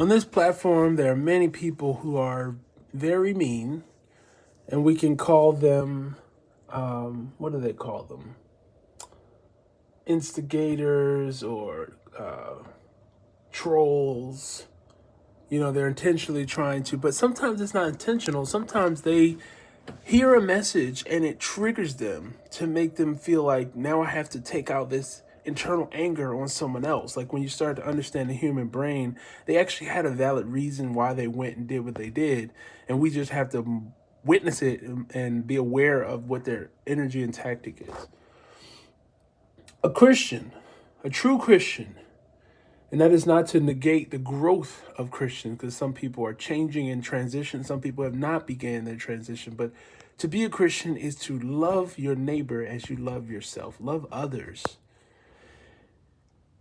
On this platform, there are many people who are very mean, and we can call them, what do they call them? Instigators or trolls. They're intentionally trying to, but sometimes it's not intentional. Sometimes they hear a message and it triggers them to make them feel like, now I have to take out this internal anger on someone else. Like when you start to understand the human brain, they actually had a valid reason why they went and did what they did. And we just have to witness it and be aware of what their energy and tactic is. A Christian, a true Christian, and that is not to negate the growth of Christians, because some people are changing in transition. Some people have not began their transition. But to be a Christian is to love your neighbor as you love yourself. Love others.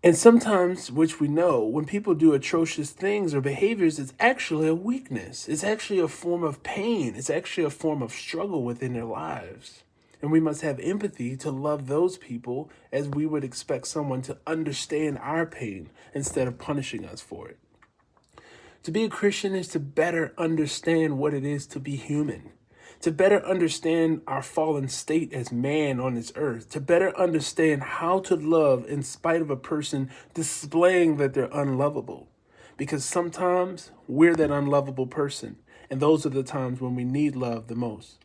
And sometimes, which we know, when people do atrocious things or behaviors, it's actually a weakness. It's actually a form of pain. It's actually a form of struggle within their lives. And we must have empathy to love those people as we would expect someone to understand our pain instead of punishing us for it. To be a Christian is to better understand what it is to be human, to better understand our fallen state as man on this earth, to better understand how to love in spite of a person displaying that they're unlovable. Because sometimes we're that unlovable person, and those are the times when we need love the most.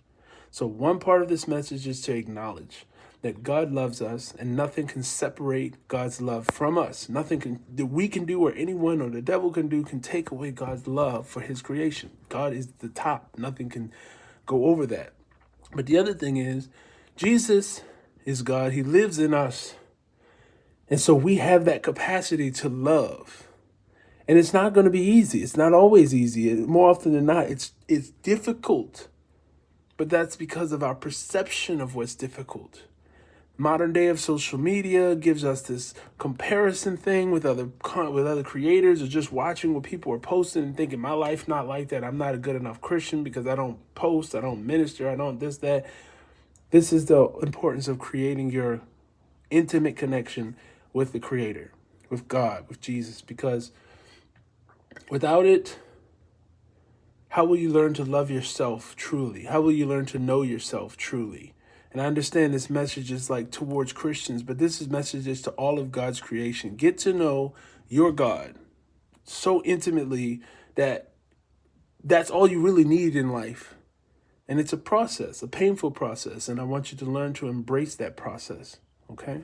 So one part of this message is to acknowledge that God loves us and nothing can separate God's love from us. Nothing that we can do or anyone or the devil can do can take away God's love for his creation. God is the top. Nothing can go over that. But the other thing is, Jesus is God. He lives in us. And so we have that capacity to love. And it's not going to be easy. It's not always easy. More often than not, it's difficult. But that's because of our perception of what's difficult. Modern day of social media gives us this comparison thing with other creators, or just watching what people are posting and thinking, my life not like that. I'm not a good enough Christian because I don't post, I don't minister, I don't this, that. This is the importance of creating your intimate connection with the Creator, with God, with Jesus, because without it, how will you learn to love yourself truly? How will you learn to know yourself truly? And I understand this message is like towards Christians, but this message is to all of God's creation. Get to know your God so intimately that that's all you really need in life. And it's a process, a painful process. And I want you to learn to embrace that process. Okay?